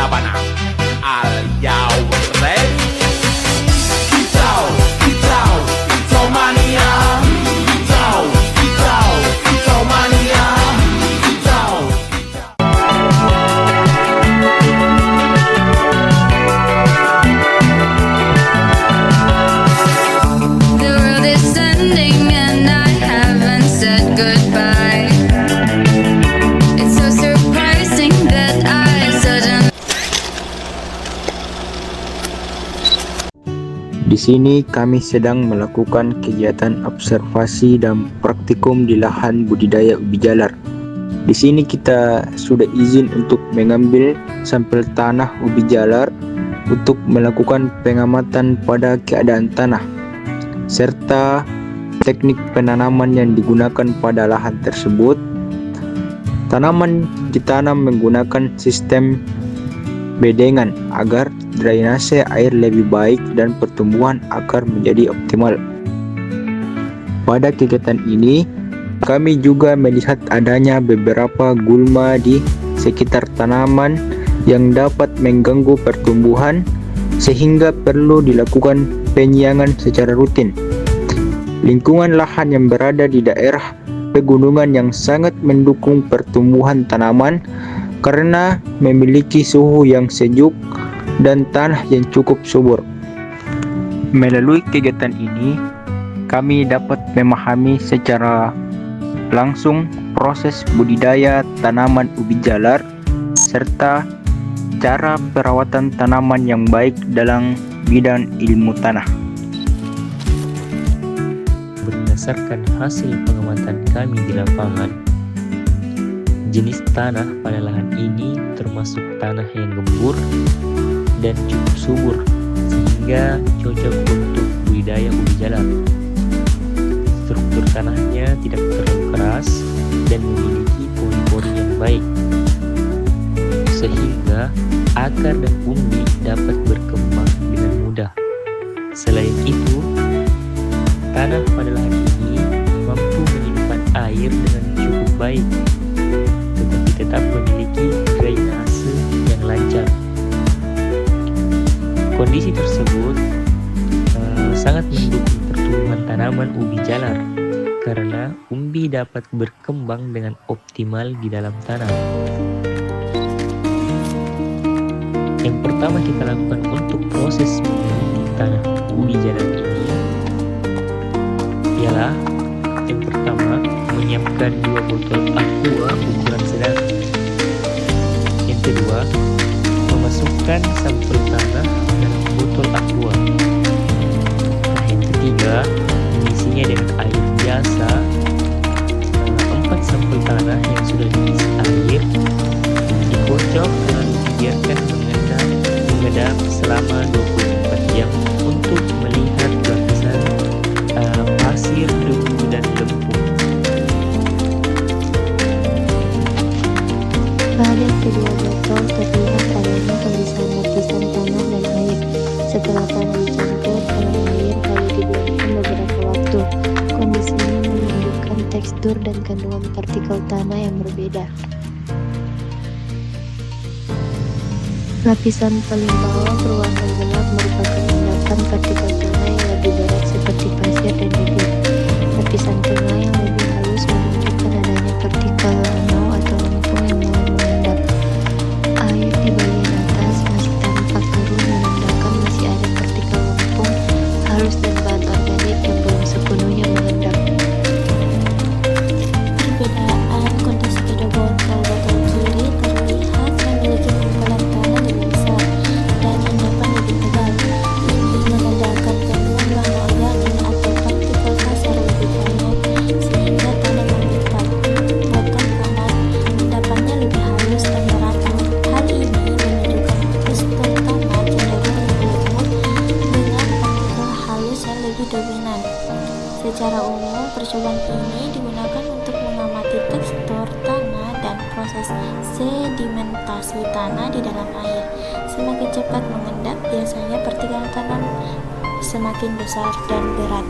Sabana. Are you ready? Kicau, kicau, kicau mania. Kicau, kicau, kicau mania. Kicau, The world is ending and I haven't said goodbye. It's so surprising that I suddenly. Di sini kami sedang melakukan kegiatan observasi dan praktikum di lahan budidaya ubi jalar. Di sini kita sudah izin untuk mengambil sampel tanah ubi jalar untuk melakukan pengamatan pada keadaan tanah serta teknik penanaman yang digunakan pada lahan tersebut. Tanaman ditanam menggunakan sistem bedengan agar drainase air lebih baik dan pertumbuhan akar menjadi optimal. Pada kegiatan ini, kami juga melihat adanya beberapa gulma di sekitar tanaman yang dapat mengganggu pertumbuhan sehingga perlu dilakukan penyiangan secara rutin. Lingkungan lahan yang berada di daerah pegunungan yang sangat mendukung pertumbuhan tanaman karena memiliki suhu yang sejuk dan tanah yang cukup subur. Melalui kegiatan ini, kami dapat memahami secara langsung proses budidaya tanaman ubi jalar serta cara perawatan tanaman yang baik dalam bidang ilmu tanah. Berdasarkan hasil pengamatan kami di lapangan, jenis tanah pada lahan ini termasuk tanah yang gembur dan cukup subur sehingga cocok untuk budidaya ubi jalar. Struktur tanahnya tidak terlalu keras dan memiliki pori-pori yang baik sehingga akar dan umbi dapat berkembang dengan mudah. Selain itu, tanah pada lahan ini mampu menyimpan air dengan cukup baik tetapi tetap memiliki drainase yang lancar. Kondisi tersebut sangat mendukung pertumbuhan tanaman ubi jalar karena umbi dapat berkembang dengan optimal di dalam tanah. Yang pertama kita lakukan untuk proses memilih tanah ubi jalar ini ialah yang pertama menyiapkan 2 botol aqua ukuran sedang. Yang kedua, memasukkan sampel tanah dalam botol aqua. Nah, yang ketiga, mengisinya dengan air biasa. 4 sampel tanah yang sudah diisi air dikocok lalu dibiarkan mengendap selama 24 jam untuk melihat lapisan pasir, debu, dan lempung. Pada kedua botol terlihat adanya pemisahan lapisan tanah dan air. Setelah tanah dicampur dengan air lalu dibiarkan beberapa waktu. Kondisi ini menunjukkan tekstur dan kandungan partikel tanah yang berbeda. Lapisan paling bawah berwarna gelap merupakan endapan partikel tanah yang lebih berat seperti pasir dan debu. Lapisan tengah yang lebih halus menunjukkan adanya partikel lanau atau lempung yang mulai mengendap. Air di bagian atas masih tampak turun menandakan masih ada partikel lempung halus dan bahan organik yang belum sepenuhnya mengendap. Perbedaan kondisi kedua botol kiri terlihat memiliki gumpalan tanah lebih besar dan endapan lebih tebal, menandakan kandungan bahan organik atau partikel kasar lebih banyak sehingga tanah mengental. Botol kanan endapannya lebih halus dan merata. Hal ini menunjukkan tekstur tanah cenderung lebih lembut dengan partikel halus yang lebih dominan. Secara umum, percobaan ini digunakan untuk mengamati tekstur tanah dan proses sedimentasi tanah di dalam air. Semakin cepat mengendap, biasanya partikel tanah semakin besar dan berat.